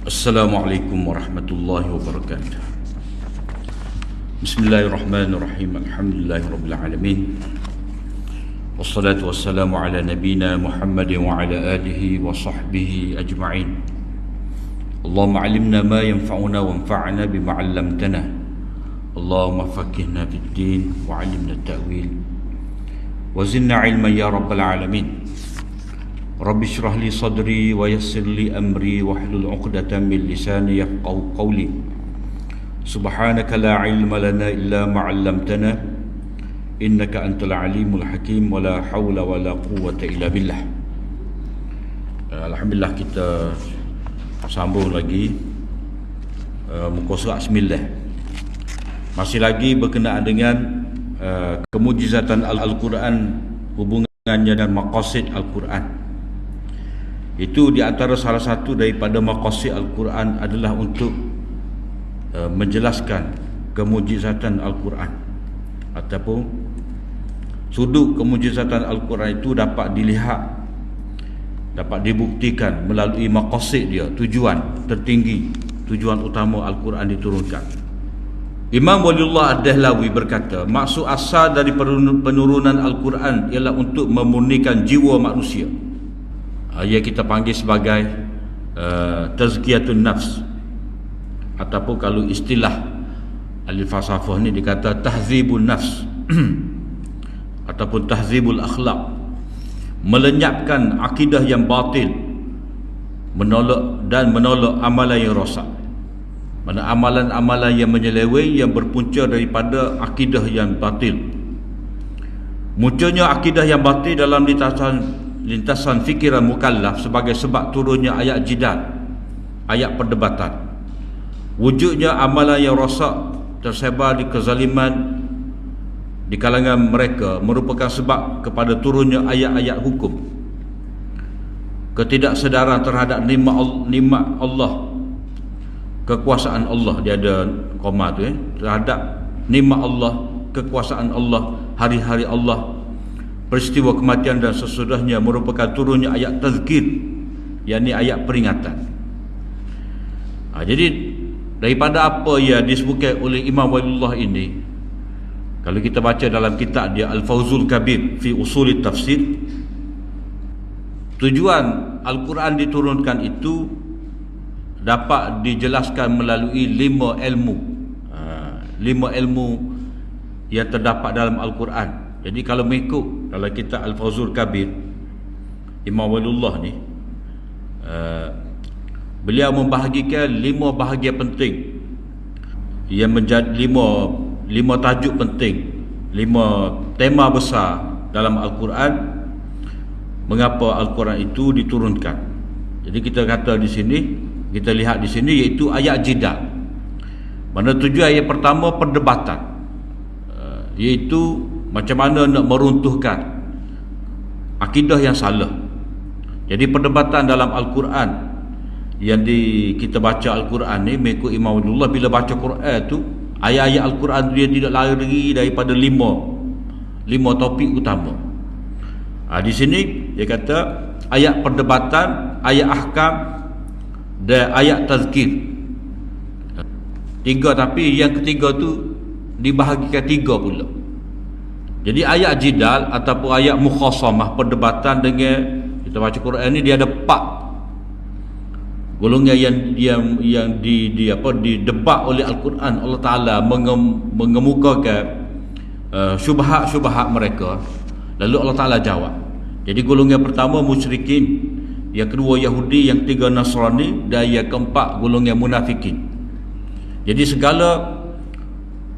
Assalamualaikum warahmatullahi wabarakatuh. Bismillahirrahmanirrahim. Alhamdulillahirabbil alamin. Wassalatu wassalamu ala nabiyyina Muhammadin wa ala alihi wa sahbihi ajma'in. Allahumma 'allimna ma yanfa'una wanfa'na bima 'allamtana. Allahumma faqqihna fid din wa 'allimna at-ta'wil. Wa zidna 'ilman ya rabbal alamin. Rabbi syrah li sadri wa yassir li amri wahlul 'uqdatam min lisani yafqahu qawli. Subhanaka la ilma lana illa ma 'allamtana innaka antal alimul hakim wa la hawla wa la quwwata illa billah. Alhamdulillah, kita sambung lagi muka surat 9. Masih lagi berkenaan dengan kemujizatan Al-Quran, hubungannya dan maqasid Al-Quran. Itu di antara salah satu daripada maqasid Al-Quran adalah untuk menjelaskan kemujizatan Al-Quran, ataupun sudut kemujizatan Al-Quran itu dapat dilihat, dapat dibuktikan melalui maqasid dia, tujuan tertinggi, tujuan utama Al-Quran diturunkan. Imam Waliullah Ad-Dahlawi berkata, maksud asal dari penurunan Al-Quran ialah untuk memurnikan jiwa manusia. Ia kita panggil sebagai tazkiyatun nafs, ataupun kalau istilah ahli falsafah ni dikata tahzibun nafs ataupun tahzibul akhlak, melenyapkan akidah yang batil, menolak amalan yang rosak. Mana amalan-amalan yang menyeleweng, yang berpunca daripada akidah yang batil. Munculnya akidah yang batil dalam lintasan fikiran mukallaf sebagai sebab turunnya ayat jidal, ayat perdebatan. Wujudnya amalan yang rosak tersebar di kezaliman di kalangan mereka merupakan sebab kepada turunnya ayat-ayat hukum. Ketidaksedaran terhadap nikmat Allah, kekuasaan Allah, dia ada koma tu terhadap nikmat Allah, kekuasaan Allah, hari-hari Allah, peristiwa kematian dan sesudahnya merupakan turunnya ayat tazkir, yakni ayat peringatan. Jadi daripada apa yang disebutkan oleh Imam Waliullah ini, kalau kita baca dalam kitab dia Al-Fawzul Kabir fi Usulit Tafsir, tujuan Al-Quran diturunkan itu dapat dijelaskan melalui 5 ilmu. 5 ilmu yang terdapat dalam Al-Quran. Jadi kalau mengikut dalam kitab Al-Fawzul Kabir, Imam Waliullah ni beliau membahagikan 5 bahagian penting yang menjadi 5 tajuk penting, 5 tema besar dalam Al-Quran, mengapa Al-Quran itu diturunkan. Jadi kita kata di sini, kita lihat di sini, iaitu ayat jidal. Mana tujuan ayat pertama perdebatan, iaitu macam mana nak meruntuhkan akidah yang salah. Jadi perdebatan dalam Al-Quran yang kita baca Al-Quran ni, mengikut Imam Waliullah, bila baca Quran tu, ayat-ayat Al-Quran dia tidak lari daripada 5 topik utama. Di sini dia kata ayat perdebatan, ayat ahkam dan ayat tazkir. 3, tapi yang ketiga tu dibahagikan 3 pula. Jadi ayat jidal ataupun ayat mukhasamah, perdebatan dengan, kita baca Quran ni, dia ada 4 golongan yang didebat oleh Al-Quran. Allah Ta'ala mengemukakan syubhat-syubhat mereka, lalu Allah Ta'ala jawab. Jadi golongan pertama musyrikin, yang kedua Yahudi, yang ketiga Nasrani, dan yang keempat golongan munafikin. Jadi segala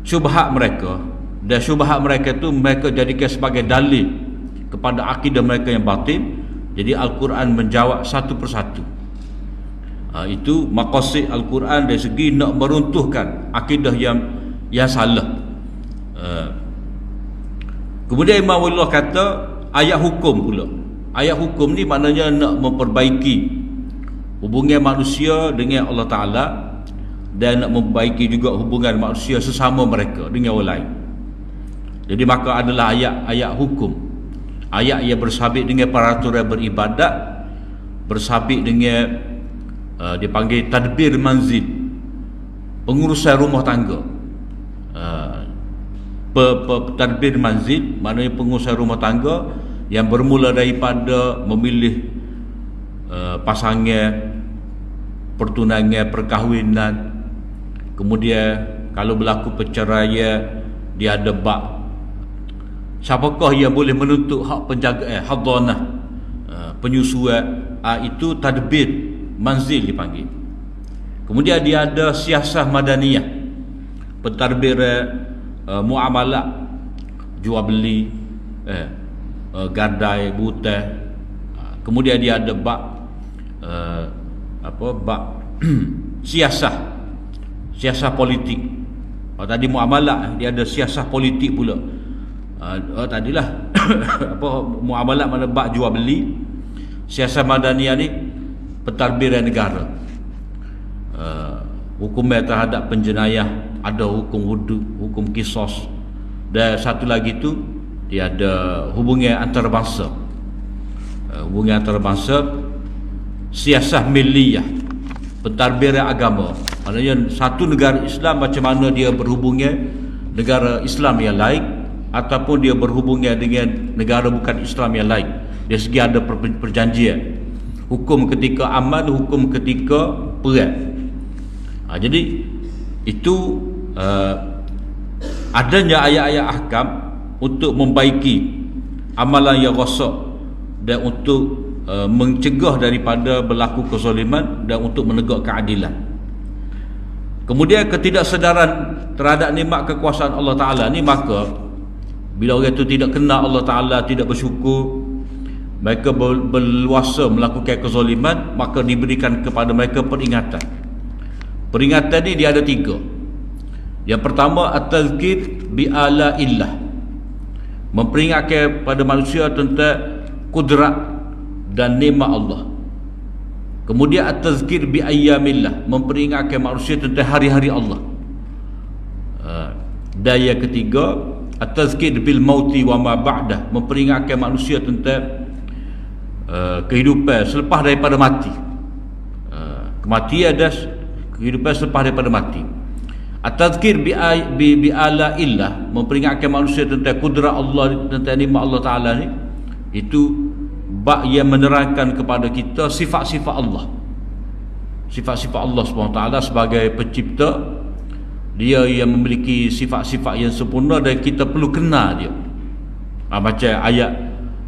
syubhat mereka, dan syubhat mereka itu mereka jadikan sebagai dalil kepada akidah mereka yang batil. Jadi Al-Quran menjawab satu persatu. Itu maqasid Al-Quran dari segi nak meruntuhkan akidah yang salah. Kemudian Imam Waliullah kata ayat hukum pula. Ayat hukum ni maknanya nak memperbaiki hubungan manusia dengan Allah Ta'ala, dan nak memperbaiki juga hubungan manusia sesama mereka dengan orang lain. Jadi maka adalah ayat-ayat hukum, ayat yang bersabit dengan peraturan beribadat, bersabit dengan Dia panggil tadbir manzil, pengurusan rumah tangga. Tadbir manzil maknanya pengurusan rumah tangga yang bermula daripada memilih pasangan, pertunangan, perkahwinan. Kemudian kalau berlaku perceraian, dia ada bab siapakah yang boleh menuntut hak penjagaan, hadanah, penyusuan. Itu tadbir manzil dipanggil. Kemudian dia ada siasah madaniyah, pentadbir muamalah, jual beli, gadai, butih. Kemudian dia ada bab bab siasah politik. Tadi muamalah, dia ada siasah politik pula. Tadilah muamalah mana bab jual beli. Siasah madaniyah ni pentadbiran negara. Hukum terhadap penjenayah, ada hukum hudud, hukum kisos, dan satu lagi tu dia ada hubungan antarabangsa. Hubungan antarabangsa, siasah milliyah, pentadbiran agama. Maknanya satu negara Islam macam mana dia berhubungan negara Islam yang lain, ataupun dia berhubungan dengan negara bukan Islam yang lain. Dari segi ada perjanjian, hukum ketika aman, hukum ketika perang. Jadi itu adanya ayat-ayat ahkam untuk membaiki amalan yang rosak dan untuk mencegah daripada berlaku kezaliman dan untuk menegak keadilan. Kemudian ketidaksedaran terhadap nikmat kekuasaan Allah Ta'ala ni, maka bila orang itu tidak kenal Allah Ta'ala, tidak bersyukur, mereka berluasa melakukan kezaliman, maka diberikan kepada mereka peringatan. Peringatan ni dia ada 3. Yang pertama, at-tazkir bi ala illah, memperingatkan pada manusia tentang kudrat dan nikmat Allah. Kemudian at-tazkir bi ayyamillah, memperingatkan manusia tentang hari-hari Allah. Dan yang ketiga, at-tazkir bil mauti wa ma ba'dah, memperingatkan manusia tentang kehidupan selepas daripada mati. Kematian dan kehidupan selepas daripada mati. At-tazkir bi ala illah, memperingatkan manusia tentang kudrat Allah, tentang nikmat Allah Ta'ala ni. Itu bab yang menerangkan kepada kita sifat-sifat Allah. Sifat-sifat Allah SWT sebagai pencipta. Dia yang memiliki sifat-sifat yang sempurna dan kita perlu kenal dia. Macam ayat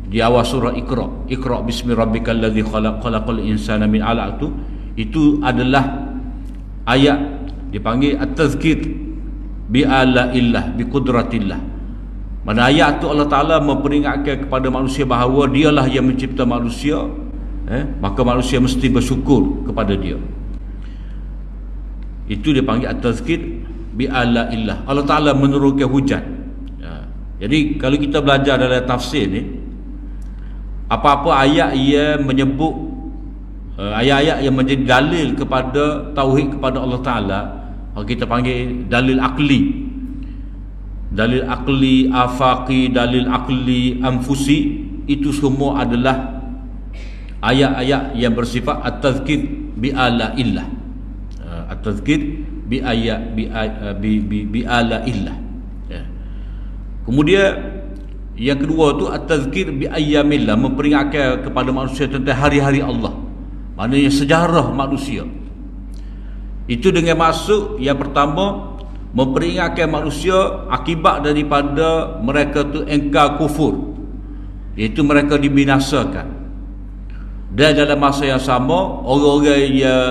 di awal surah Iqra bismi rabbikal ladzi khalaq, khalaqal insana min 'alaq tu, itu adalah ayat dipanggil at-tazkir bi ala illah, bi qudratillah. Mana ayat tu Allah Ta'ala memperingatkan kepada manusia bahawa dialah yang mencipta manusia, maka manusia mesti bersyukur kepada dia. Itu dipanggil at-tazkir bi ala illah. Allah Ta'ala menurunkan hujan. Jadi kalau kita belajar dalam tafsir ni, apa-apa ayat yang menyebut ayat-ayat yang menjadi dalil kepada tauhid kepada Allah Ta'ala, kita panggil dalil akli. Dalil akli afaqi, dalil akli anfusi, itu semua adalah ayat-ayat yang bersifat at-tazkir bi ala illah. At-tazkir bi ayat bi ala illah. Kemudian yang kedua tu at-tazkir bi ayyamillah, memperingatkan kepada manusia tentang hari-hari Allah. Maknanya sejarah manusia. Itu dengan maksud yang pertama, memperingatkan manusia akibat daripada mereka tu engkar kufur, iaitu mereka dibinasakan. Dan dalam masa yang sama, orang-orang yang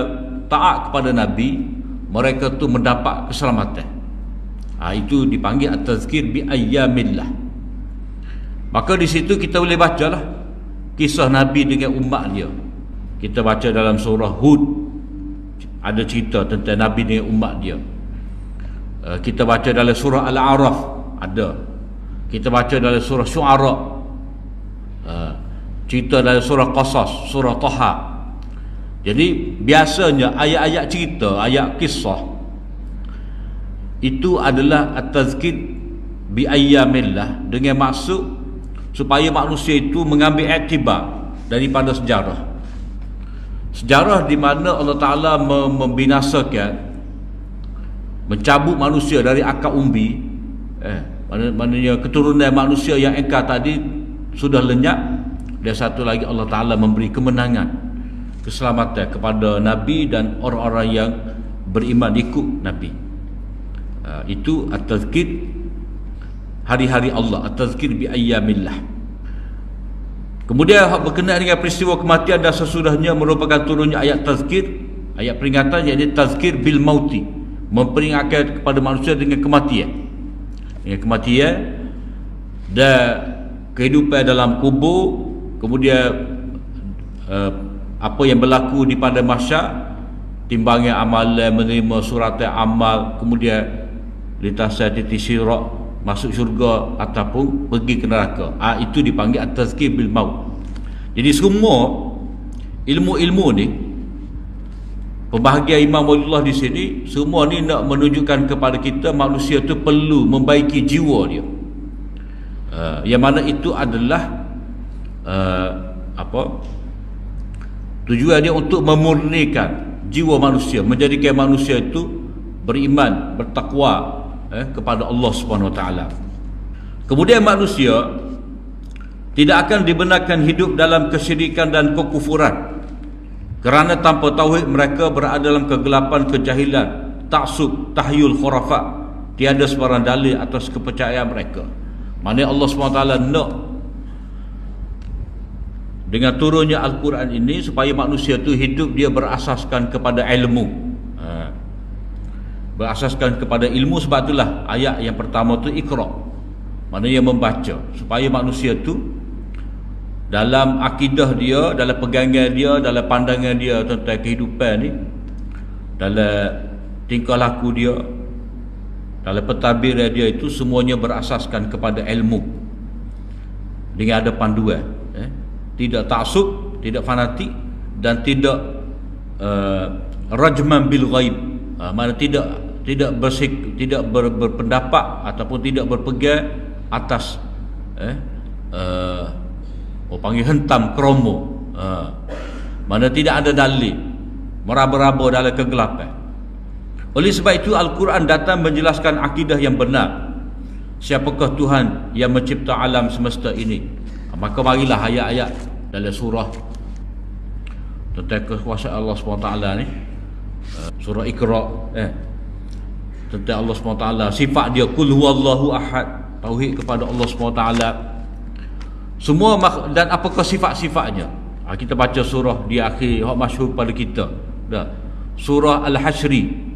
taat kepada Nabi, mereka tu mendapat keselamatan. Itu dipanggil at-tazkir bi ayyamillah. Maka di situ kita boleh bacalah kisah Nabi dengan umat dia. Kita baca dalam surah Hud, ada cerita tentang Nabi dengan umat dia. Kita baca dalam surah Al-A'raf ada. Kita baca dalam surah Syu'ara, cerita dalam surah Qasas, surah Taha. Jadi biasanya ayat-ayat cerita, ayat kisah itu adalah at-tazkir bi ayyamillah, dengan maksud supaya manusia itu mengambil iktibar daripada sejarah. sejarah di mana Allah Ta'ala membinasakan, mencabut manusia dari akar umbi, maknanya keturunan manusia yang engkar tadi sudah lenyap. Dan satu lagi, Allah Ta'ala memberi kemenangan, keselamatan kepada Nabi dan orang-orang yang beriman ikut Nabi. Itu at-tazkir, hari-hari Allah, at-tazkir bi ayyamillah. Kemudian berkenaan dengan peristiwa kematian dan sesudahnya merupakan turunnya ayat tazkir, ayat peringatan, iaitu tazkir bil mauti, memperingatkan kepada manusia dengan kematian. Dengan kematian dan kehidupan dalam kubur, kemudian apa yang berlaku di pada mahsyar, timbangan amalan, menerima surat amal, kemudian lintasan titik sirat, masuk syurga ataupun pergi ke neraka. Itu dipanggil at-tazkir bil maut. Jadi semua ilmu-ilmu ni, pembahagian Imam Waliullah di sini, semua ni nak menunjukkan kepada kita manusia tu perlu membaiki jiwa dia. Yang mana itu adalah tujuan dia untuk memurnikan jiwa manusia, menjadikan manusia itu beriman, bertakwa kepada Allah Subhanahu Wa Taala. Kemudian manusia tidak akan dibenarkan hidup dalam kesyirikan dan kekufuran, kerana tanpa tauhid mereka berada dalam kegelapan kejahilan, taksub, tahyul, khurafat. Tiada sebarang dalil atas kepercayaan mereka. Maknanya Allah Subhanahu Wa Taala nak dengan turunnya Al-Quran ini supaya manusia tu hidup dia berasaskan kepada ilmu. Berasaskan kepada ilmu. Sebab itulah ayat yang pertama tu Iqra, maknanya membaca, supaya manusia tu dalam akidah dia, dalam pegangan dia, dalam pandangan dia tentang kehidupan ni, dalam tingkah laku dia, dalam pentadbiran dia, itu semuanya berasaskan kepada ilmu dengan ada panduan, tidak taksub, tidak fanatik, dan tidak rajman bil ghaib, mana tidak berpendapat ataupun tidak berpegang atas panggil hentam kromo, mana tidak ada dalil, meraba-raba dalam kegelapan. Oleh sebab itu Al-Quran datang menjelaskan akidah yang benar, siapakah Tuhan yang mencipta alam semesta ini. Maka marilah ayat-ayat dalam surah tentang kekuasaan Allah SWT ni, surah Iqra, tentang Allah SWT, sifat dia kul huwallahu ahad, tauhid kepada Allah SWT semua, dan apakah sifat-sifatnya. Kita baca surah di akhir yang masyhur pada kita dah, surah Al-Hasyri,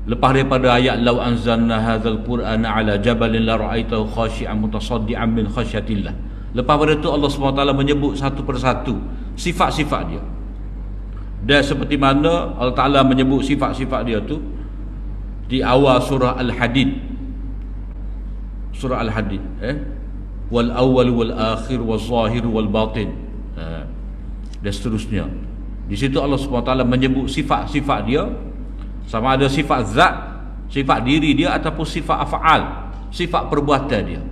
lepas daripada ayat law anzalna hadzal qur'ana ala jabalin la ra'aitahu khashi'an mutasaddian min khasyatillah. Lepas pada itu Allah SWT menyebut satu persatu sifat-sifat dia. Dan seperti mana Allah Ta'ala menyebut sifat-sifat dia tu di awal surah Al-Hadid. Surah Al-Hadid, wal awwal wal akhir wal zahir wal batin, dan seterusnya. Di situ Allah SWT menyebut sifat-sifat dia, sama ada sifat zat, sifat diri dia, ataupun sifat af'al, sifat perbuatan dia.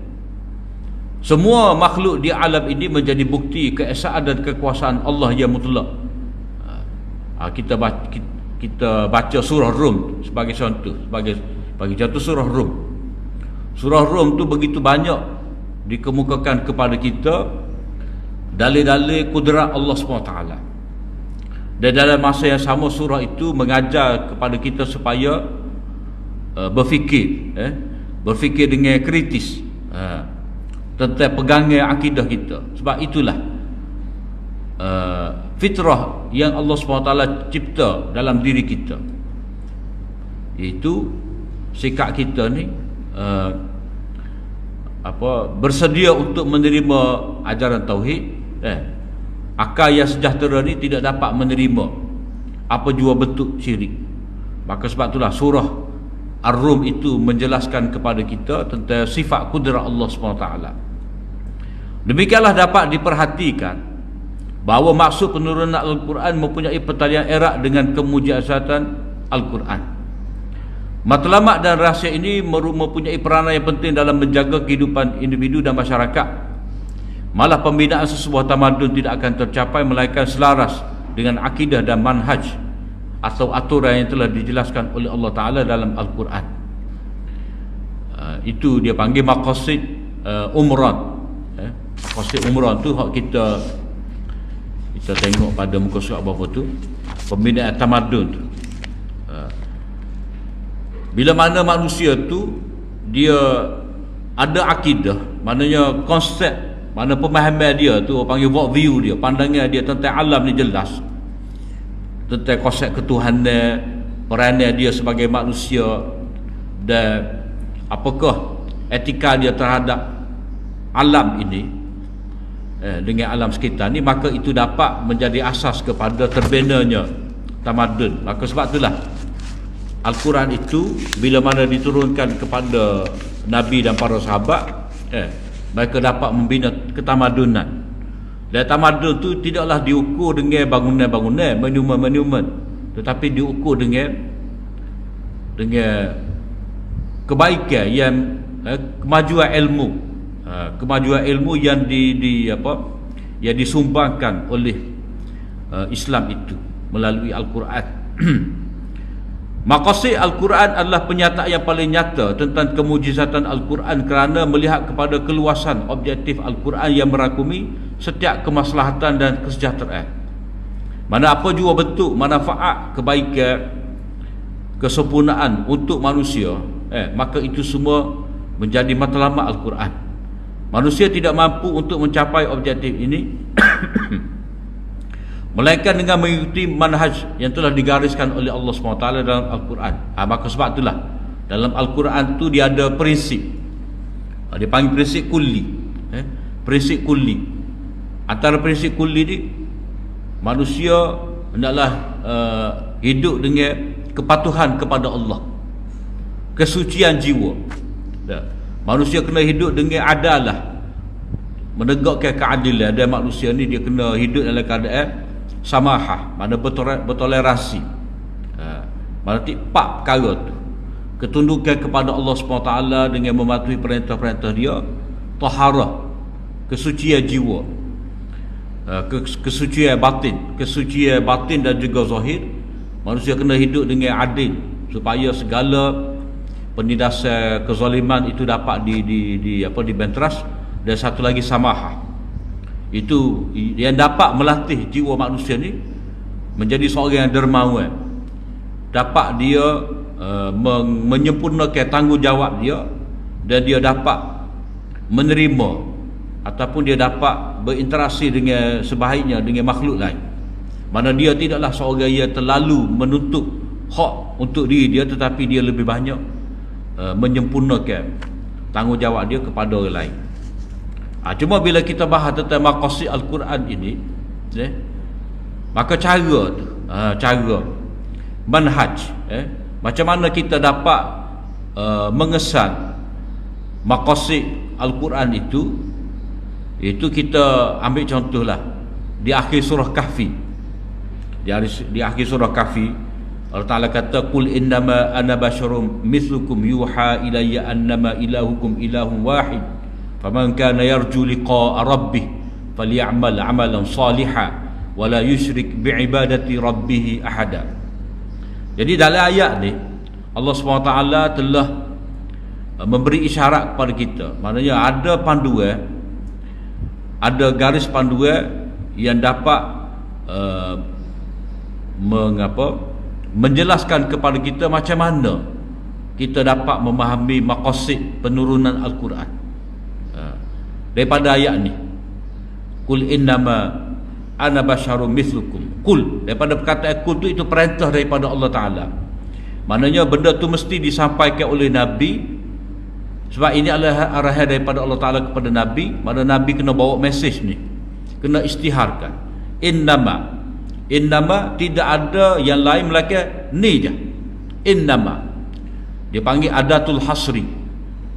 Semua makhluk di alam ini menjadi bukti keesaan dan kekuasaan Allah yang mutlak. Kita baca surah Rum sebagai contoh, bagi contoh surah Rum. Surah Rum tu begitu banyak dikemukakan kepada kita dalil-dalil kudrat Allah SWT. Dan dalam masa yang sama surah itu mengajar kepada kita supaya berfikir dengan kritis tentang pegangan akidah kita. Sebab itulah fitrah yang Allah SWT cipta dalam diri kita, iaitu sikap kita ni bersedia untuk menerima ajaran tauhid. Akal yang sejahtera ni tidak dapat menerima apa jua bentuk syirik. Maka sebab itulah surah Ar-Rum itu menjelaskan kepada kita tentang sifat kudrat Allah SWT. Demikianlah dapat diperhatikan bahawa maksud penurunan Al-Quran mempunyai pertalian erat dengan kemujizatan Al-Quran. Matlamat dan rahsia ini mempunyai peranan yang penting dalam menjaga kehidupan individu dan masyarakat. Malah pembinaan sesebuah tamadun tidak akan tercapai melainkan selaras dengan akidah dan manhaj atau aturan yang telah dijelaskan oleh Allah Ta'ala dalam Al-Quran. Itu dia panggil maqasid umran. Maqasid umran tu hak kita tengok pada muka surat bawah tu, pembinaan tamadun tu. Bila mana manusia tu dia ada akidah, maknanya konsep, mana pemahaman dia tu, orang panggil world view dia, pandangan dia tentang alam ni jelas, tentang konsep ketuhanan, peranan dia sebagai manusia, dan apakah etika dia terhadap alam ini dengan alam sekitar ni, maka itu dapat menjadi asas kepada terbinanya tamadun. Maka sebab itulah Al-Quran itu bila mana diturunkan kepada Nabi dan para sahabat, mereka dapat membina ketamadunan. Dan tamadun tu tidaklah diukur dengan bangunan-bangunan, monumen-monumen, tetapi diukur dengan kebaikan yang kemajuan ilmu, kemajuan ilmu yang yang disumbangkan oleh Islam itu melalui Al-Quran. Maqasid Al-Quran adalah penyataan yang paling nyata tentang kemujizatan Al-Quran kerana melihat kepada keluasan objektif Al-Quran yang merangkumi setiap kemaslahatan dan kesejahteraan. Mana apa jua bentuk manfaat, kebaikan, kesempurnaan untuk manusia, maka itu semua menjadi matlamat Al-Quran. Manusia tidak mampu untuk mencapai objektif ini melainkan dengan mengikuti manhaj yang telah digariskan oleh Allah SWT dalam Al-Quran. Maka sebab itulah dalam Al-Quran tu dia ada prinsip, dia panggil prinsip kulli. Prinsip kulli, antara prinsip kulli ni, manusia hendaklah hidup dengan kepatuhan kepada Allah, kesucian jiwa. Manusia kena hidup dengan adalah, menegakkan keadilan. Dan manusia ni dia kena hidup dalam keadaan samahah, mana bertoleransi. Mana empat perkara tu: ketundukan kepada Allah SWT dengan mematuhi perintah-perintah dia, taharah, kesucian jiwa, kesucian batin dan juga zahir. Manusia kena hidup dengan adil supaya segala penindasan kezaliman itu dapat dibenteras. Dan satu lagi samahah, itu yang dapat melatih jiwa manusia ni menjadi seorang yang dermawan, dapat dia menyempurnakan tanggungjawab dia, dan dia dapat menerima ataupun dia dapat berinteraksi dengan sebahagiannya dengan makhluk lain. Mana dia tidaklah seorang yang terlalu menuntut hak untuk diri dia, tetapi dia lebih banyak menyempurnakan tanggungjawab dia kepada orang lain. Cuma bila kita bahas tentang maqasid Al-Quran ini, maka cara manhaj, macam mana kita dapat mengesan maqasid Al-Quran itu kita ambil contohlah di akhir surah Kahfi. Di akhir surah Kahfi Allah Ta'ala kata, qul innama ana basyarum mithlukum yuha ilayya annama ilahukum ilahun wahid faman kana yarju liqa'a rabbih falyamal amalan salihan wala yusyrik bi'ibadati rabbih ahada. Jadi dalam ayat ni Allah SWT telah memberi isyarat kepada kita, maknanya ada panduan, ada garis panduan yang dapat menjelaskan kepada kita macam mana kita dapat memahami maqasid penurunan Al-Quran. Daripada ayat ni, qul innama ana basyarum mithlukum, qul, daripada perkataan qul tu, itu perintah daripada Allah Ta'ala. Maknanya benda tu mesti disampaikan oleh Nabi, sebab ini adalah arahan daripada Allah Ta'ala kepada Nabi. Mana Nabi kena bawa mesej ni, kena istiharkan. Innama tidak ada yang lain melainkan ni je, innama. Dia panggil adatul hasri,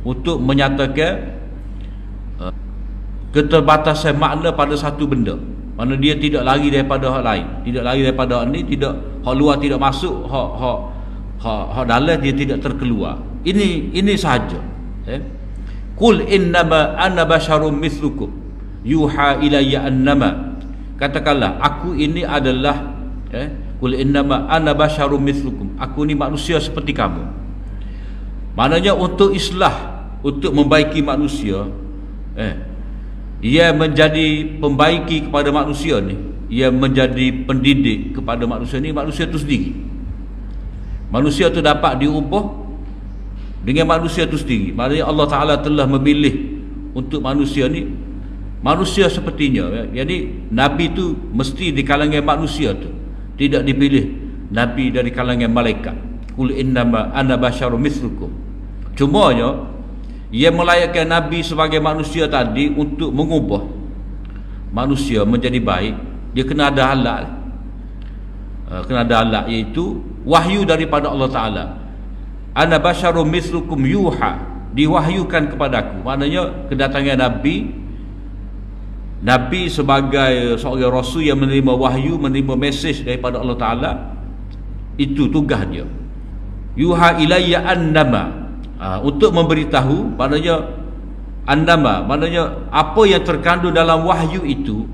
untuk menyatakan keterbatasan makna pada satu benda. Mana dia tidak lari daripada hak lain, tidak lari daripada hak ni, tidak hak luar tidak masuk, hak dalam dia tidak terkeluar. Ini sahaja. Qul innama ana basyarum mithlukum. yuha ilayya annama, katakanlah aku ini adalah qul innama ana basyarum mithlukum, aku ni manusia seperti kamu. Maknanya untuk islah, untuk membaiki manusia, ia menjadi pembaiki kepada manusia ni, ia menjadi pendidik kepada manusia ni, manusia tu sendiri. Manusia tu dapat diubah dengan manusia tu sendiri. Maknanya Allah Ta'ala telah memilih untuk manusia ni manusia sepertinya. Jadi Nabi tu mesti di kalangan manusia tu, tidak dipilih Nabi dari kalangan malaikat. Qul innama ana basyarum mithlukum. Cumanya ia melayakkan Nabi sebagai manusia tadi untuk mengubah manusia menjadi baik. Dia kena ada alat, kena ada alat, iaitu wahyu daripada Allah Ta'ala. Ana basyarum mithlukum yuha, diwahyukan kepadaku. Maknanya kedatangan Nabi sebagai seorang rasul yang menerima wahyu, menerima mesej daripada Allah Ta'ala, itu tugas dia. Yuha ilayya annama, untuk memberitahu, maknanya annama, maknanya apa yang terkandung dalam wahyu itu.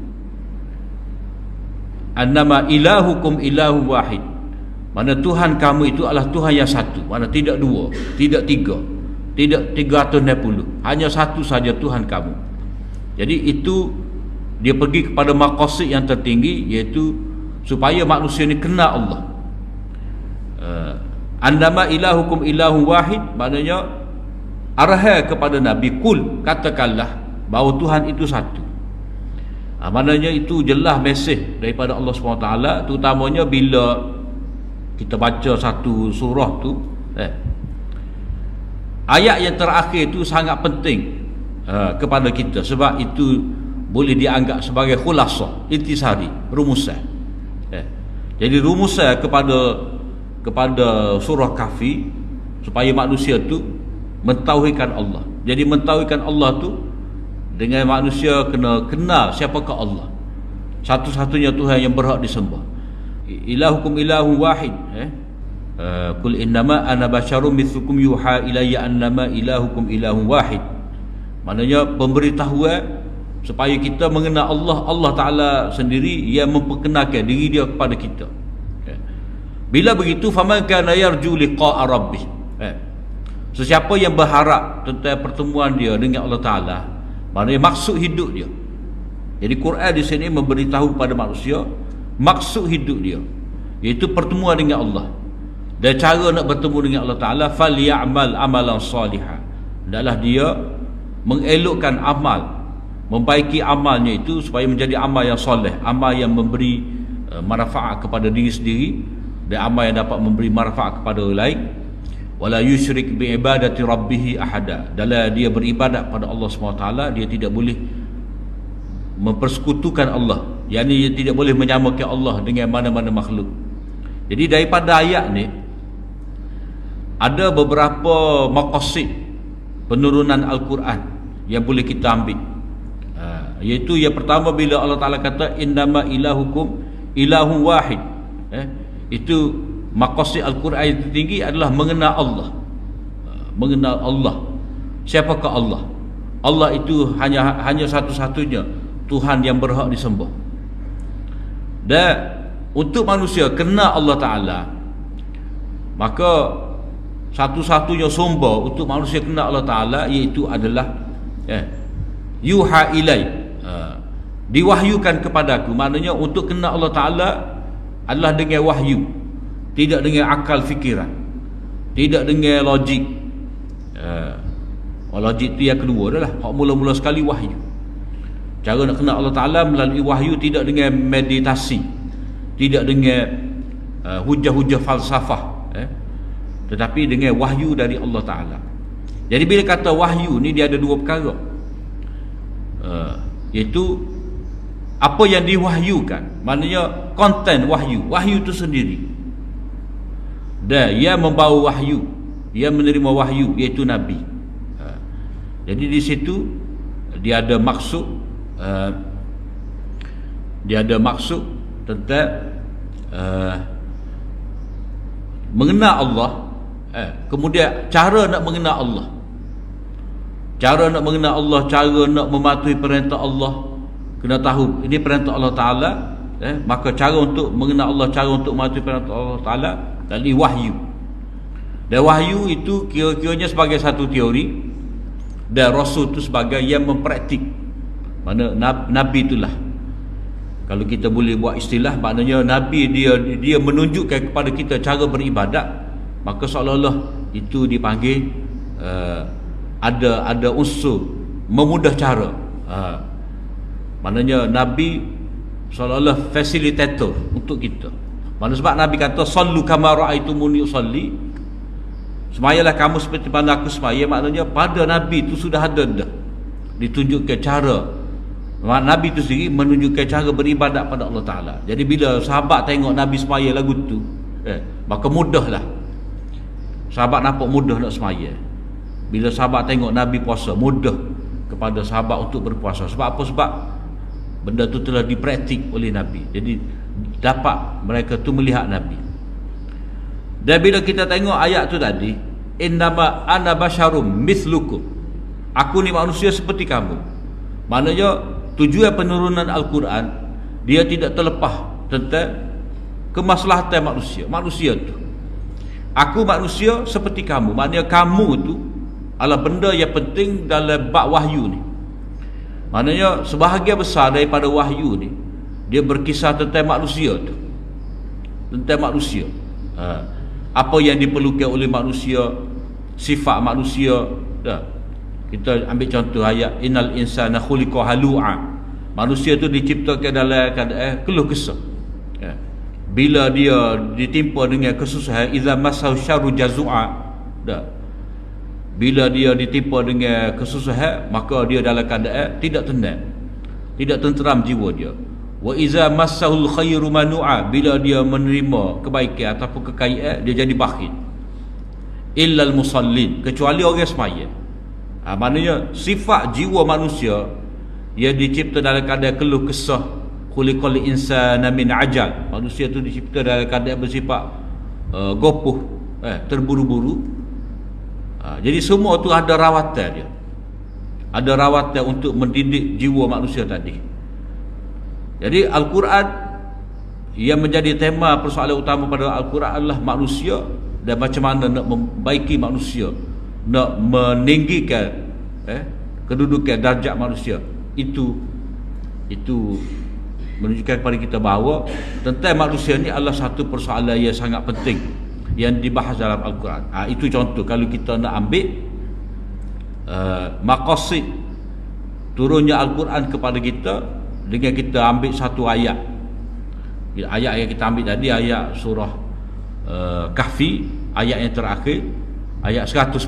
Annama ilahukum ilahu wahid, mana Tuhan kamu itu adalah Tuhan yang satu, mana tidak dua, tidak tiga, tidak 360, hanya satu saja Tuhan kamu. Jadi itu dia pergi kepada maqasid yang tertinggi, iaitu supaya manusia ni kenal Allah. Annama ilahukum ilahu wahid, maknanya arahan kepada Nabi, kul, katakanlah bahawa Tuhan itu satu. Maknanya itu jelas mesej daripada Allah SWT, terutamanya bila kita baca satu surah tu, ayat yang terakhir itu sangat penting kepada kita, sebab itu boleh dianggap sebagai khulasah, intisari, rumusan. Jadi rumusan kepada surah Kahfi, supaya manusia tu mentauhidkan Allah. Jadi mentauhidkan Allah tu dengan manusia kena kenal siapakah Allah, satu-satunya Tuhan yang berhak disembah. Ilahukum ilahun wahid, qul innama ana basyarum mithlukum yuha ilayya annama ilahukum ilahun wahid. Maknanya pemberitahuan supaya kita mengenal Allah. Allah Ta'ala sendiri yang memperkenalkan diri dia kepada kita. Bila begitu, faman kana yarju liqa'a rabbih, sesiapa yang berharap tentang pertemuan dia dengan Allah Ta'ala, maknanya maksud hidup dia. Jadi Quran di sini memberitahu kepada manusia maksud hidup dia, iaitu pertemuan dengan Allah. Dan cara nak bertemu dengan Allah Ta'ala, falyamal amalan salihah, adalah dia mengelokkan amal, membaiki amalnya itu supaya menjadi amal yang soleh, amal yang memberi manfaat kepada diri sendiri, dan amal yang dapat memberi manfaat kepada orang lain. Wala yusyrik bi ibadati rabbih ahada, dalam dia beribadat pada Allah SWT, dia tidak boleh mempersekutukan Allah, yakni dia tidak boleh menyamakan Allah dengan mana-mana makhluk. Jadi daripada ayat ni ada beberapa maqasid penurunan Al-Quran yang boleh kita ambil, iaitu yang pertama, bila Allah Ta'ala kata innama ilahukum ilahun wahid, itu maqasid Al-Quran yang tertinggi adalah mengenal Allah. Mengenal Allah, siapakah Allah? Allah itu hanya satu-satunya Tuhan yang berhak disembah. Dan untuk manusia kenal Allah Ta'ala, maka satu-satunya sumber untuk manusia kenal Allah Ta'ala iaitu adalah yuha ilai, diwahyukan kepadaku. Maknanya untuk kenal Allah Ta'ala adalah dengan wahyu, tidak dengan akal fikiran, tidak dengan logik. Logik tu yang kedua adalah hak mula-mula sekali wahyu. Cara nak kenal Allah Ta'ala melalui wahyu, tidak dengan meditasi, tidak dengan hujah-hujah falsafah, tetapi dengan wahyu dari Allah Ta'ala. Jadi bila kata wahyu ni, dia ada dua perkara, iaitu apa yang diwahyukan, maknanya konten wahyu, wahyu itu sendiri, dan ia membawa wahyu, ia menerima wahyu, iaitu Nabi. Jadi di situ dia ada maksud, tentang mengenal Allah. Kemudian cara nak mengenal Allah, cara nak mematuhi perintah Allah, kena tahu ini perintah Allah Ta'ala, maka cara untuk mengenal Allah, cara untuk mematuhi perintah Allah Ta'ala dari wahyu. Dan wahyu itu kira-kiranya sebagai satu teori, dan Rasul itu sebagai yang mempraktik. Mana Nabi itulah, kalau kita boleh buat istilah, maknanya Nabi dia menunjukkan kepada kita cara beribadat, maka seolah-olah itu dipanggil ada unsur memudah cara. Maknanya Nabi seolah-olah fasilitator untuk kita. Mana sebab Nabi kata sallu kama ra'aitumuni usalli, semayalah kamu seperti mana aku semaya. Maknanya pada Nabi itu sudah ada dah ditunjukkan cara. Nabi itu sendiri menunjukkan cara beribadat pada Allah Ta'ala. Jadi bila sahabat tengok Nabi semaya lagu tu, maka mudahlah. Sahabat nampak mudah nak semaya. Bila sahabat tengok Nabi puasa, mudah kepada sahabat untuk berpuasa. Sebab apa? Sebab benda tu telah dipraktik oleh Nabi. Jadi dapat mereka tu melihat Nabi. Dan bila kita tengok ayat tu tadi, innama ana basyarum mithlukum, aku ni manusia seperti kamu. Maknanya tujuan penurunan Al-Quran, dia tidak terlepas tentang kemaslahatan manusia tu. Aku manusia seperti kamu. Maknanya kamu tu adalah benda yang penting dalam bab wahyu ni. Maknanya sebahagian besar daripada wahyu ni, dia berkisah tentang manusia tu, tentang manusia. Apa yang diperlukan oleh manusia, sifat manusia. Kita ambil contoh ayat innal insana khuliqa halu'a. Manusia tu diciptakan dalam keadaan keluh kesah. Bila dia ditimpa dengan kesusahan, idza massahu syarru jazua. Bila dia ditimpa dengan kesusahan, maka dia dalam keadaan tidak tenang, tidak tenteram jiwa dia. Wa idza massahul khairu manu'a, bila dia menerima kebaikan ataupun kekayaan, dia jadi bakhil. Illal musallin, kecuali orang semaya. Maknanya sifat jiwa manusia ia dicipta dalam keadaan keluh kesah. Khuliqal insana min ajal, manusia tu dicipta dalam keadaan bersifat gopoh, terburu-buru. Jadi semua tu ada rawatan dia, ada rawatan untuk mendidik jiwa manusia tadi. Jadi Al-Quran yang menjadi tema persoalan utama pada Al-Quran adalah manusia dan macam mana nak membaiki manusia, nak meninggikan kedudukan darjat manusia. Itu menunjukkan kepada kita bahawa tentang manusia ni adalah satu persoalan yang sangat penting yang dibahas dalam Al-Quran. Itu contoh kalau kita nak ambil maqasid turunnya Al-Quran kepada kita, dengan kita ambil satu ayat. Ayat yang kita ambil tadi ayat surah Kahfi, ayat yang terakhir, ayat 110.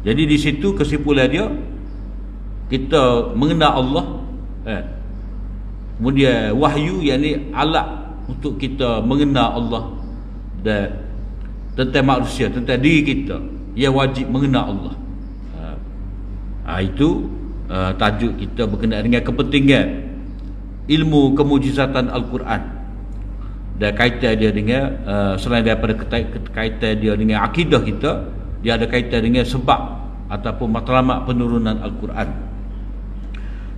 Jadi di situ kesimpulan dia, kita mengenal Allah, kemudian wahyu, yakni alat untuk kita mengenal Allah, dan tentang manusia, tentang diri kita yang wajib mengenal Allah. Itu tajuk kita berkenaan dengan kepentingan ilmu kemujizatan Al-Quran, dan kaitan dia dengan selain daripada kaitan dia dengan akidah kita, dia ada kaitan dengan sebab ataupun matlamat penurunan Al-Quran.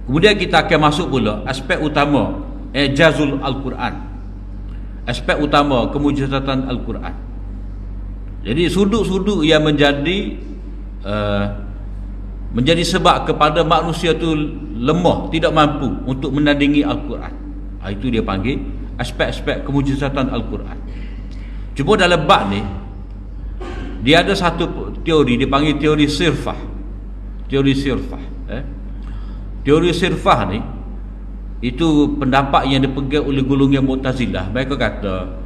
Kemudian kita akan masuk pula aspek utama ijazul Al-Quran, aspek utama kemujizatan Al-Quran. Jadi sudut-sudut yang menjadi sebab kepada manusia tu lemah, tidak mampu untuk menandingi Al-Quran. Itu dia panggil aspek-aspek kemujizatan Al-Quran. Cuma dalam bab ni dia ada satu teori dipanggil teori sirfah. Teori sirfah, teori sirfah ni itu pendapat yang dipegang oleh golongan Mu'tazilah. Mereka kata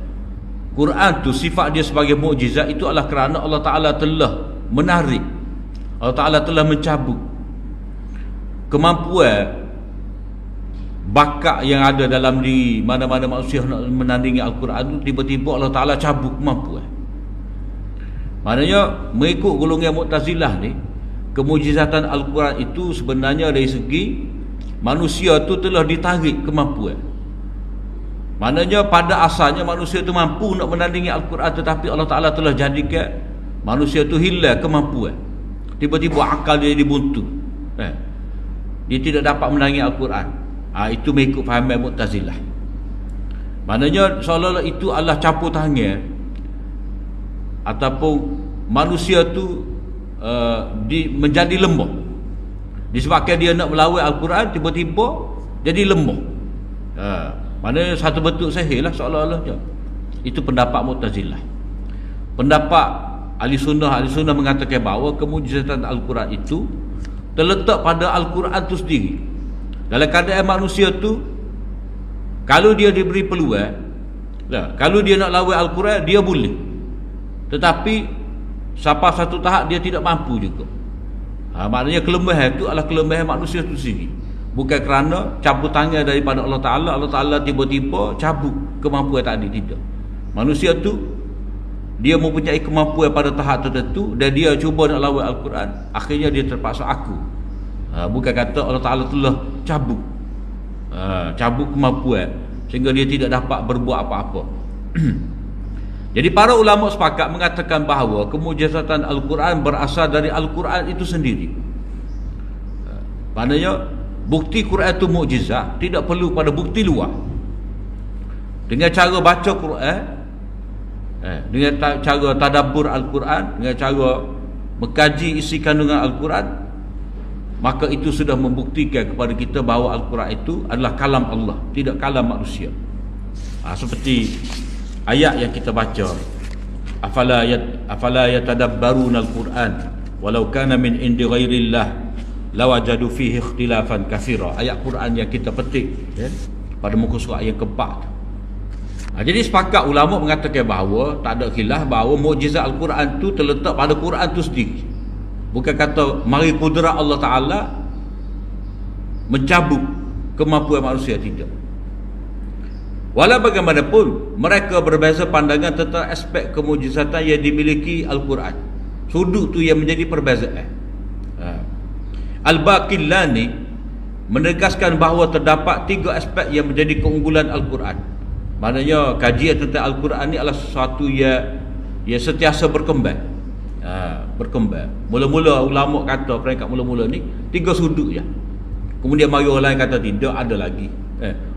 Quran tu sifat dia sebagai mukjizat itu adalah kerana Allah Ta'ala telah menarik, Allah Ta'ala telah mencabut kemampuan bakat yang ada dalam diri mana-mana manusia nak menandingi Al-Quran tu. Tiba-tiba Allah Ta'ala cabut kemampuan. Maknanya mengikut golongan Mu'tazilah ni, kemujizatan Al-Quran itu sebenarnya dari segi manusia tu telah ditarik kemampuan. Maknanya pada asalnya manusia tu mampu nak menandingi Al-Quran, tetapi Allah Ta'ala telah jadikan manusia tu hilang kemampuan. Tiba-tiba akal dia dibuntu, dia tidak dapat menandingi Al-Quran. Itu mengikut fahaman Mu'tazilah. Maknanya seolah-olah itu adalah campur tangan ataupun manusia tu menjadi lemah. Disebabkan dia nak melawan Al-Quran, tiba-tiba jadi lemah. Maknanya satu bentuk sihir lah seolah-olahnya. Itu pendapat Mu'tazilah. Pendapat Ahli Sunnah mengatakan bahawa kemujizatan Al-Quran itu terletak pada Al-Quran itu sendiri. Dalam keadaan manusia tu, kalau dia diberi peluang, kalau dia nak lawan Al-Quran, dia boleh. Tetapi sampai satu tahap dia tidak mampu juga. Maknanya kelemahan itu adalah kelemahan manusia itu sendiri. Bukan kerana cabut tangan daripada Allah Ta'ala tiba-tiba cabut kemampuan tadi, tidak. Manusia tu dia mempunyai kemampuan pada tahap tertentu dan dia cuba nak lawan Al-Quran, akhirnya dia terpaksa aku. Bukan kata Allah Ta'ala telah cabut kemampuan sehingga dia tidak dapat berbuat apa-apa. Jadi para ulama sepakat mengatakan bahawa kemujizatan Al-Quran berasal dari Al-Quran itu sendiri. Maknanya bukti Quran itu mukjizat tidak perlu pada bukti luar. Dengan cara baca Quran, dengan cara tadabbur Al-Quran, dengan cara mengkaji isi kandungan Al-Quran, maka itu sudah membuktikan kepada kita bahawa Al-Quran itu adalah kalam Allah, tidak kalam manusia. Seperti ayat yang kita baca, afala yatadabbaruna al-Quran walau kana min indi ghairillah lawajadu fihi ikhtilafan katsira. Ayat Quran yang kita petik pada muka surat yang keempat. Jadi sepakat ulama mengatakan bahawa tak ada khilaf bahawa mukjizat Al-Quran tu terletak pada Quran tu sendiri. Bukan kata mari kudrat Allah Ta'ala mencabut kemampuan manusia, tidak. Walau bagaimanapun, mereka berbeza pandangan tentang aspek kemujizatan yang dimiliki Al-Quran. Sudut tu yang menjadi perbezaan. Al-Baqillani menegaskan bahawa terdapat 3 aspek yang menjadi keunggulan Al-Quran. Maknanya kajian tentang Al-Quran ni adalah sesuatu yang sentiasa berkembang. Berkembang. Mula-mula ulama kata peringkat mula-mula ni 3 sudut je. Kemudian mari orang lain kata tidak, ada lagi.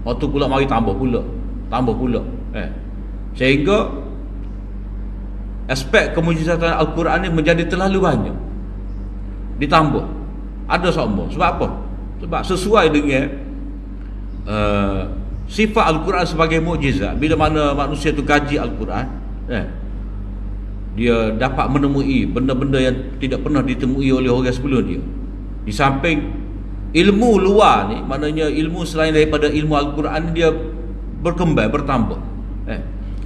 Waktu pula mari tambah pula. Sehingga aspek kemujizatan Al-Quran ni menjadi terlalu banyak. Ditambah. Ada sama. Sebab apa? Sebab sesuai dengan sifat Al-Quran sebagai mukjizat. Bila mana manusia tu kaji Al-Quran, dia dapat menemui benda-benda yang tidak pernah ditemui oleh orang sebelum dia. Di samping ilmu luar ni, maknanya ilmu selain daripada ilmu Al-Quran, dia berkembang, bertambah.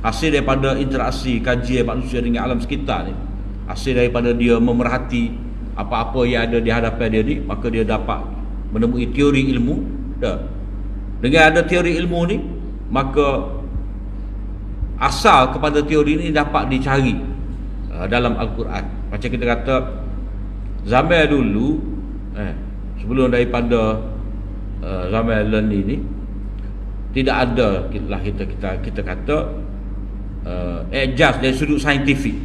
Hasil daripada interaksi kajian manusia dengan alam sekitar ni, hasil daripada dia memerhati apa-apa yang ada di hadapan dia ni, maka dia dapat menemui teori ilmu. Dengan ada teori ilmu ni, maka asal kepada teori ni dapat dicari dalam Al-Quran. Macam kita kata zaman dulu, sebelum daripada zaman learning ni, tidak ada lah kita kata ijaz dari sudut saintifik.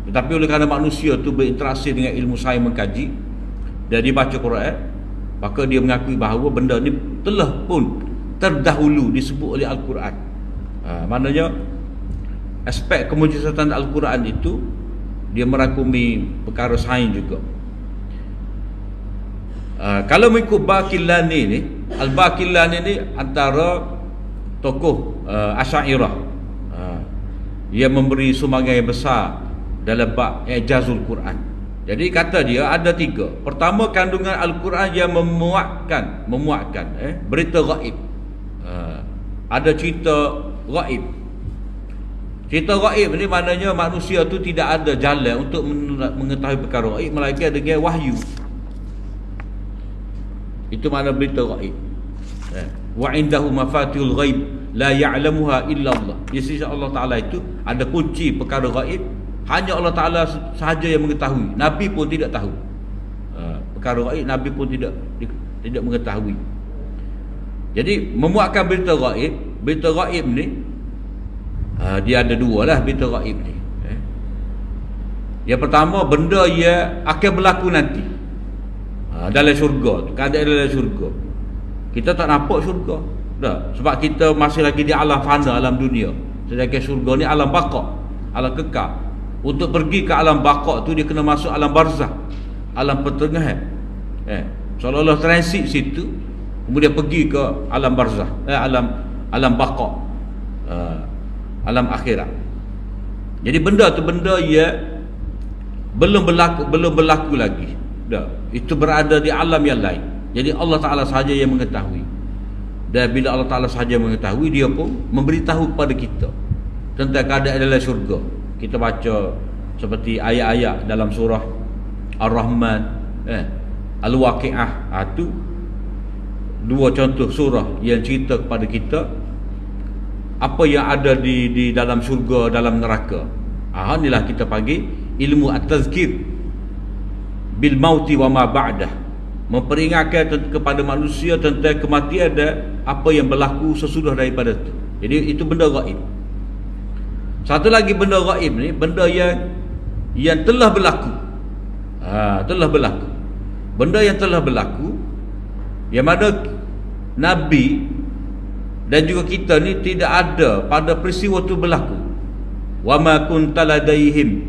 Tetapi oleh kerana manusia tu berinteraksi dengan ilmu sains, mengkaji dan dia baca Quran, maka dia mengakui bahawa benda ni telah pun terdahulu disebut oleh Al-Quran. Maknanya aspek kemujizatan Al-Quran itu dia merangkumi perkara sains juga. Kalau mengikut Baqillani ni, Al-Baqillani ni antara tokoh Asy'ariyah yang memberi sumbangan yang besar dalam bab Ijazul Quran. Jadi kata dia ada 3. Pertama, kandungan Al-Quran yang memuatkan berita gaib. Ada cerita gaib. Cerita gaib ni maknanya manusia tu tidak ada jalan untuk mengetahui perkara gaib melainkan dengan wahyu. Itu makna berita gaib. Wa indahu mafatihul ghaib la ya'lamuha illa Allah. Di sisi Allah Ta'ala itu ada kunci perkara gaib, hanya Allah Ta'ala sahaja yang mengetahui. Nabi pun tidak tahu. Perkara gaib Nabi pun tidak mengetahui. Jadi memuatkan berita gaib ni, dia ada 2 lah berita gaib ni. Yang pertama, benda yang akan berlaku nanti dalam syurga, keadaan dalam syurga. Kita tak nampak syurga. Dah, sebab kita masih lagi di alam fana, alam dunia. Sedangkan syurga ni alam baqa', alam kekal. Untuk pergi ke alam baqa' tu dia kena masuk alam barzah, alam pertengahan. Seolah-olah transit situ, kemudian pergi ke alam barzah, alam baqa', alam akhirat. Jadi benda tu benda yang belum berlaku lagi. Dah, itu berada di alam yang lain. Jadi Allah Ta'ala sahaja yang mengetahui. Dan bila Allah Ta'ala sahaja mengetahui, dia pun memberitahu kepada kita tentang keadaan dalam syurga. Kita baca seperti ayat-ayat dalam surah Ar-Rahman, Al-Waqi'ah. Itu dua contoh surah yang cerita kepada kita apa yang ada di dalam syurga, dalam neraka. Inilah kita panggil ilmu at-tazkir bil mauti wa ma ba'dah, memperingatkan kepada manusia tentang kematian dan apa yang berlaku sesudah daripada itu. Jadi itu benda gaib. Satu lagi benda gaib ni, benda yang telah berlaku. Telah berlaku. Benda yang telah berlaku, yang mana Nabi dan juga kita ni tidak ada pada peristiwa itu berlaku. Wa ma kunta ladaihim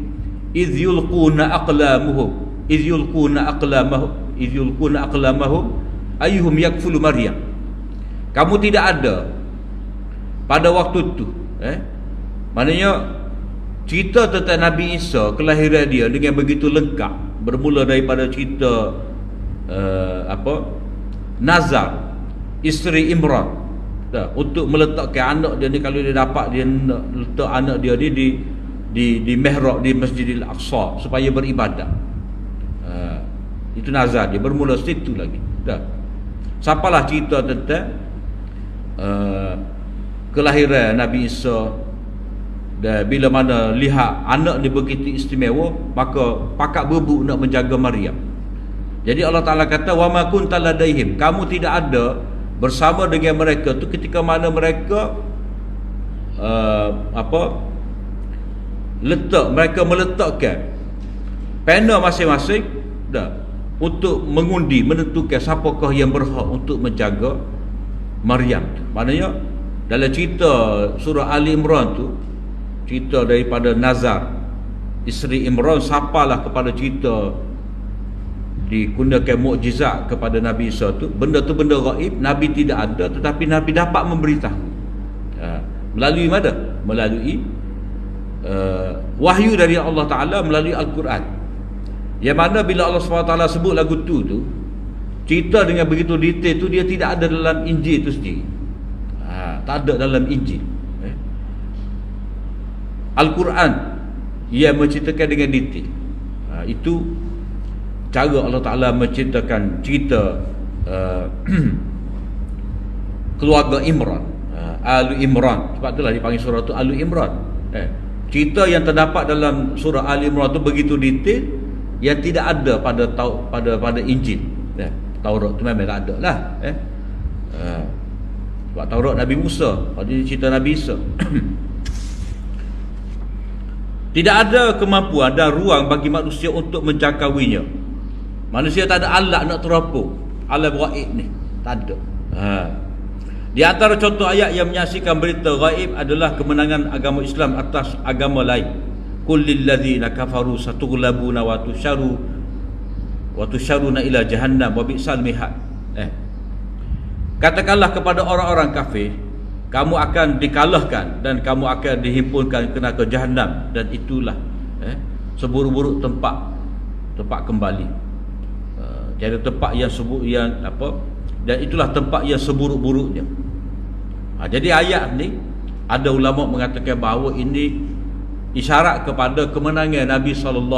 idh yulquna aqlamuhum ayyuhum yakfulu Maryam. Kamu tidak ada pada waktu itu. Maknanya cerita tentang Nabi Isa, kelahiran dia dengan begitu lengkap, bermula daripada cerita Nazar, isteri Imran, untuk meletakkan anak dia ni. Kalau dia dapat, dia letak anak dia ni di mihrab di Masjidil Aqsa supaya beribadat. Itu nazar dia, bermula situ lagi. Sampalah cerita tentang kelahiran Nabi Isa, dan bila mana lihat anak ni begitu istimewa, maka pakat berebut nak menjaga Maryam. Jadi Allah Ta'ala kata, wa ma kunta ladaihim, kamu tidak ada bersama dengan mereka tu ketika mana mereka mereka meletakkan panel masing-masing untuk mengundi, menentukan siapakah yang berhak untuk menjaga Maryam. Maknanya dalam cerita surah Ali Imran tu, cerita daripada Nazar, isteri Imran, sampalah kepada cerita digunakan mukjizat kepada Nabi Isa tu. Benda tu benda gaib, Nabi tidak ada, tetapi Nabi dapat memberitahu. Melalui mana? Melalui wahyu dari Allah Ta'ala, melalui Al-Quran. Yang mana bila Allah SWT sebut lagu tu cerita dengan begitu detail tu, dia tidak ada dalam Injil tu sendiri. Tak ada dalam Injil. Al-Quran yang menceritakan dengan detail. Itu cara Allah Ta'ala menceritakan cerita keluarga Imran, Alu Imran. Sebab itulah dipanggil surah tu Alu Imran. Cerita yang terdapat dalam surah Ali Imran tu begitu detail yang tidak ada pada Injil. Taurat tu memang tak ada lah. Sebab Taurat Nabi Musa, pada cerita Nabi Isa. Tidak ada kemampuan dan ruang bagi manusia untuk menjangkauinya. Manusia tak ada alat nak terapung alam gaib ni, tak ada. Di antara contoh ayat yang menyaksikan berita gaib adalah kemenangan agama Islam atas agama lain. Kullil ladzina kafaru satughlabuna wa tusharuna ila jahannam wa bi'sal mihad. Katakanlah kepada orang-orang kafir, kamu akan dikalahkan dan kamu akan dihimpunkan ke neraka jahannam, dan itulah seburuk-buruk tempat kembali. Jadi tempat dan itulah tempat yang seburuk-buruknya. Jadi ayat ni ada ulama mengatakan bahawa ini isyarat kepada kemenangan Nabi SAW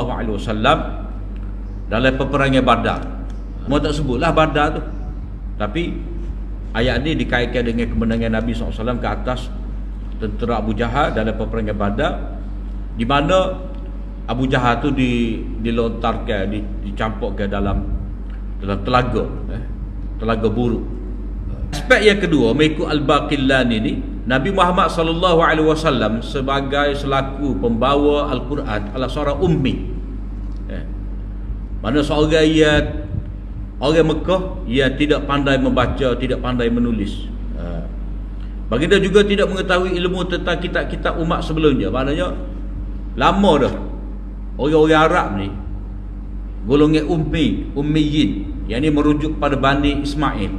dalam peperangan Badar. Mau tak sebutlah Badar tu, tapi ayat ni dikaitkan dengan kemenangan Nabi SAW ke atas tentera Abu Jahal dalam peperangan Badar, di mana Abu Jahal tu dilontarkan, dicampurkan dalam telaga buruk. Aspek yang kedua, mengikut Al-Baqillani ni, Nabi Muhammad SAW sebagai selaku pembawa Al-Quran adalah seorang ummi. Mana seorang yang orang Mekah yang tidak pandai membaca, tidak pandai menulis. Baginda juga tidak mengetahui ilmu tentang kitab-kitab umat sebelumnya. Maknanya lama dah orang-orang Arab ni golongan ummiyin, yang ni merujuk pada Bani Ismail.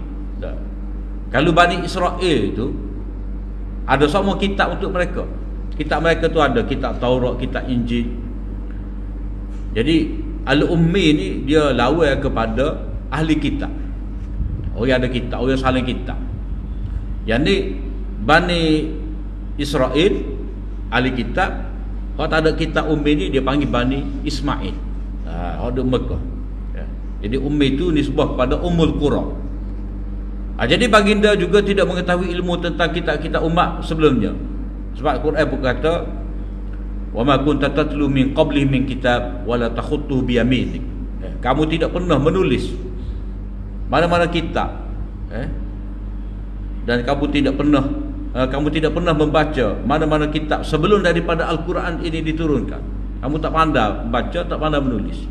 Kalau Bani Israel itu ada semua kitab untuk mereka. Kitab mereka tu ada kitab Taurat, kitab Injil. Jadi Al-Ummi ni dia lawan kepada ahli kitab. Orang ada kitab, orang saling kitab. Yang ni Bani Israel, ahli kitab. Kalau tak ada kitab Ummi ni, dia panggil Bani Ismail. Ada Mekah. Jadi Ummi tu nisbah kepada Ummul Qura. Jadi baginda juga tidak mengetahui ilmu tentang kitab-kitab umat sebelumnya. Sebab Quran pun kata, wa ma kunta tatlu min qablihi min kitab wa la takhutuhu bi yaminik. Kamu tidak pernah menulis mana-mana kitab, dan kamu tidak pernah membaca mana-mana kitab sebelum daripada Al-Quran ini diturunkan. Kamu tak pandai membaca, tak pandai menulis.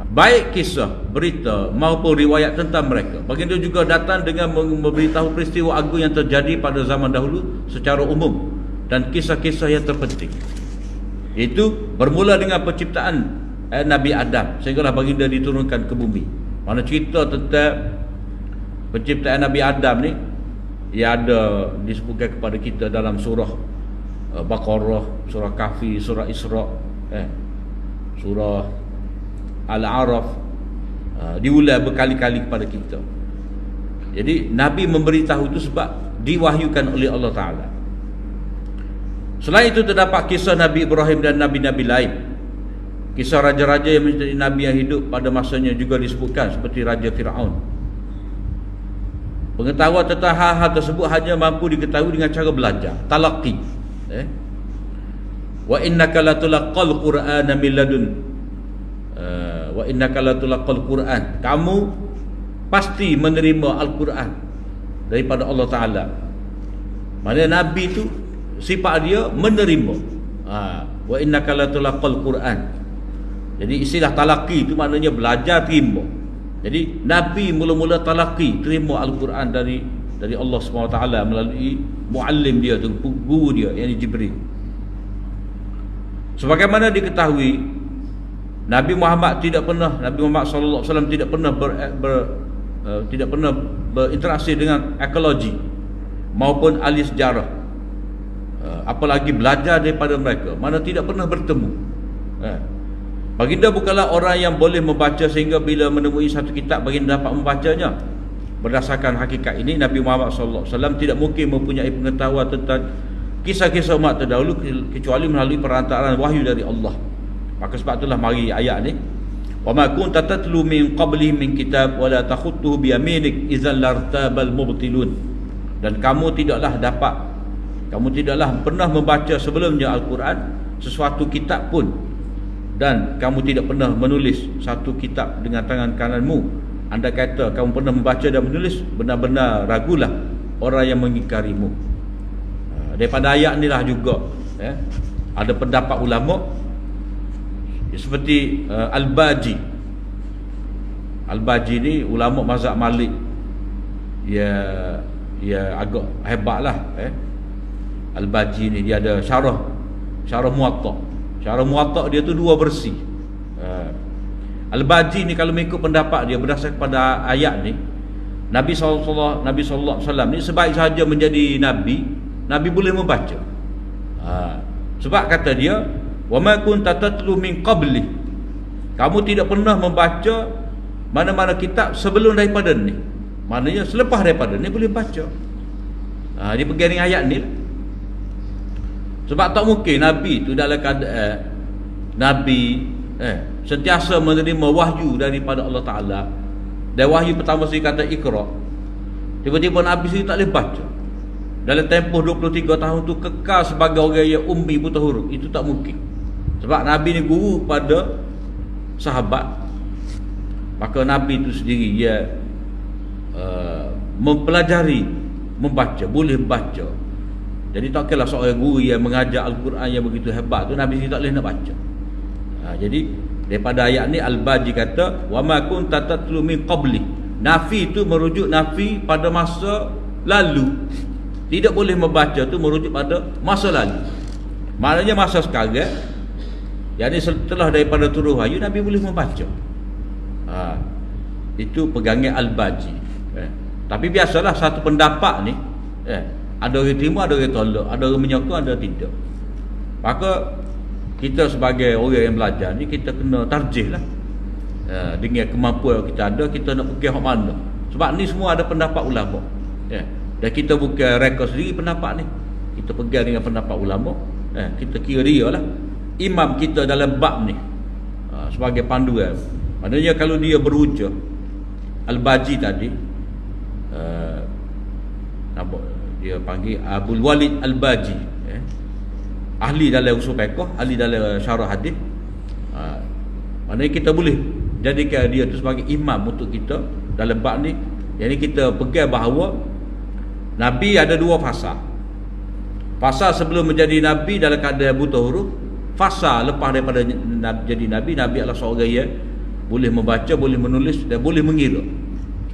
Baik kisah, berita maupun riwayat tentang mereka, baginda juga datang dengan memberitahu peristiwa agung yang terjadi pada zaman dahulu secara umum dan kisah-kisah yang terpenting. Itu bermula dengan penciptaan Nabi Adam sehinggalah baginda diturunkan ke bumi. Mana cerita tentang penciptaan Nabi Adam ni ia ada disebutkan kepada kita dalam surah Baqarah, surah Kahfi, surah Isra, surah Al-A'raf, diulang berkali-kali kepada kita. Jadi Nabi memberitahu itu sebab diwahyukan oleh Allah Ta'ala. Selain itu terdapat kisah Nabi Ibrahim dan Nabi-Nabi lain. Kisah raja-raja yang menjadi Nabi yang hidup pada masanya juga disebutkan, seperti Raja Fir'aun. Pengetahuan tentang hal-hal tersebut hanya mampu diketahui dengan cara belajar, talaqi. Wa innaka latulaqqal Qur'ana min ladun wa innaka latulaqqal Qur'an. Kamu pasti menerima Al-Quran daripada Allah Ta'ala. Maksudnya Nabi itu sifat dia menerima. Wa innaka latulaqqal Qur'an. Jadi istilah talaqi itu maknanya belajar, terima. Jadi Nabi mula-mula talaqi, terima Al-Quran dari Allah SWT melalui muallim dia tu, guru dia, yang Jibril. Sebagaimana diketahui, Nabi Muhammad sallallahu alaihi wasallam tidak pernah berinteraksi dengan ekologi maupun ahli sejarah, apalagi belajar daripada mereka, mana tidak pernah bertemu. Baginda bukanlah orang yang boleh membaca sehingga bila menemui satu kitab baginda dapat membacanya. Berdasarkan hakikat ini, Nabi Muhammad sallallahu alaihi wasallam tidak mungkin mempunyai pengetahuan tentang kisah-kisah umat terdahulu kecuali melalui perantaraan wahyu dari Allah. Maka sebab itulah mari ayat ni, wa ma kunta tatlu min qablihi min kitab wa la takhutuhu bi yaminik idzal lartabal mubtilun. Dan kamu tidaklah pernah membaca sebelumnya Al-Quran sesuatu kitab pun, dan kamu tidak pernah menulis satu kitab dengan tangan kananmu. Anda kata kamu pernah membaca dan menulis, benar-benar ragulah orang yang mengingkarimu. Daripada ayat inilah juga ada pendapat ulama seperti Al-Baji. Al-Baji ni ulama mazhab Malik, ya agak hebatlah. Al-Baji ni dia ada syarah Muwatta. Syarah Muwatta dia tu 2 versi. Al-Baji ni kalau mengikut pendapat dia berdasarkan pada ayat ni, Nabi sallallahu alaihi wasallam ni sebaik sahaja menjadi nabi boleh membaca. Sebab kata dia, wa ma kunta tatlu min qabli. Kamu tidak pernah membaca mana-mana kitab sebelum daripada ni. Maknanya selepas daripada ni boleh baca. Dia pegang dengan ayat ni lah. Sebab tak mungkin Nabi tu dalam keadaan Nabi sentiasa menerima wahyu daripada Allah Ta'ala. Dan wahyu pertama sekali kata Iqra, tiba-tiba Nabi sendiri tak boleh baca. Dalam tempoh 23 tahun tu kekal sebagai orang yang ummi buta huruf. Itu tak mungkin. Sebab Nabi ni guru pada sahabat. Maka Nabi itu sendiri dia mempelajari, membaca, boleh baca. Jadi tak kira seorang guru yang mengajar Al-Quran yang begitu hebat tu, Nabi sendiri tak boleh nak baca. Jadi daripada ayat ni Al-Baji kata, wa ma kunta tatlu min qabli, Nafi itu merujuk nafi pada masa lalu. Tidak boleh membaca tu merujuk pada masa lalu. Maknanya masa sekarang, yang ini setelah daripada turun wahyu, Nabi boleh membaca. Itu pegangan Al-Baji. Tapi biasalah satu pendapat ni, ada orang terima, ada orang tolak, ada orang menyokong, ada tidak. Maka kita sebagai orang yang belajar ni, kita kena tarjih lah. Dengan kemampuan yang kita ada, kita nak pergi hak mana. Sebab ni semua ada pendapat ulama. Dan kita bukan rekod sendiri pendapat ni, kita pegang dengan pendapat ulama. Kita kira dia lah imam kita dalam bab ni, sebagai panduan. Maknanya kalau dia berujar Al-Baji tadi, nampak dia panggil Abul Walid Al-Baji, ahli dalam usul fiqh, ahli dalam syarah hadis. Maknanya kita boleh jadikan dia tu sebagai imam untuk kita dalam bab ni. Jadi kita pegang bahawa Nabi ada dua fasa. Fasa sebelum menjadi Nabi dalam keadaan buta huruf. Fasa lepas daripada jadi Nabi, Nabi adalah seorang yang boleh membaca, boleh menulis dan boleh mengira.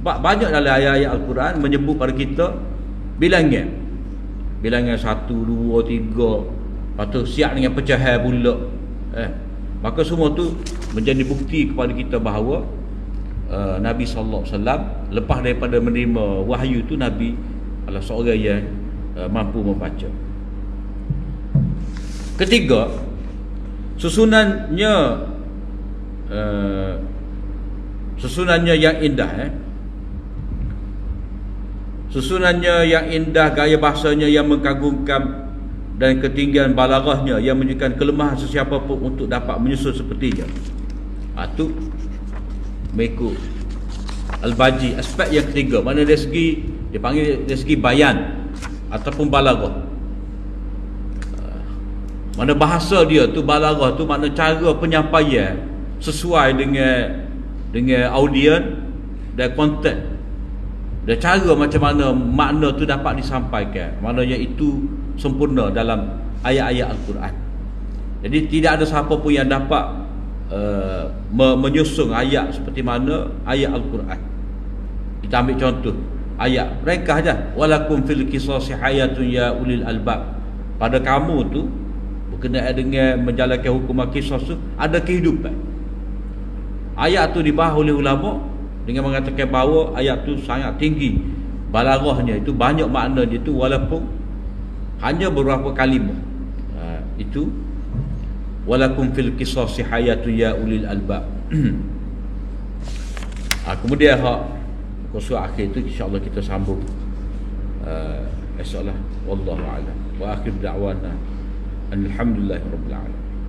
Sebab banyak dalam ayat-ayat Al-Quran menyebut pada kita bilangan. Bilangan 1, 2, 3. Lepas tu siap dengan pecahan pula. Maka semua tu menjadi bukti kepada kita bahawa Nabi SAW lepas daripada menerima wahyu tu, Nabi adalah seorang yang mampu membaca. Ketiga, susunannya yang indah. Susunannya yang indah, gaya bahasanya yang mengagumkan, dan ketinggian balaghahnya yang menunjukkan kelemahan sesiapa pun untuk dapat menyusun sepertinya. Itu mengikut Al-Baji, aspek yang ketiga. Mana dari segi, dia panggil dari segi bayan ataupun balaghah. Mana bahasa dia tu, balaghah tu makna cara penyampaian sesuai dengan audien dan konten, dan cara macam mana makna tu dapat disampaikan. Maknanya itu sempurna dalam ayat-ayat Al-Quran. Jadi tidak ada siapa pun yang dapat menyusun ayat seperti mana ayat Al-Quran. Kita ambil contoh ayat ringkas aja, walakum fil qisasi hayatun ya ulil albab. Pada kamu tu berkenaan dengan menjalankan hukuman qisas tu ada kehidupan. Ayat tu dibahas oleh ulama dengan mengatakan bahawa ayat tu sangat tinggi balaghahnya, itu banyak makna dia tu walaupun hanya beberapa kalimah. Itu walakum fil qisasi hayatun ya ulil albab. Kemudian kursus akhir tu insya-Allah kita sambung esoklah. Wallahu a'lam. Wa akhir da'wana alhamdulillahirabbil alamin.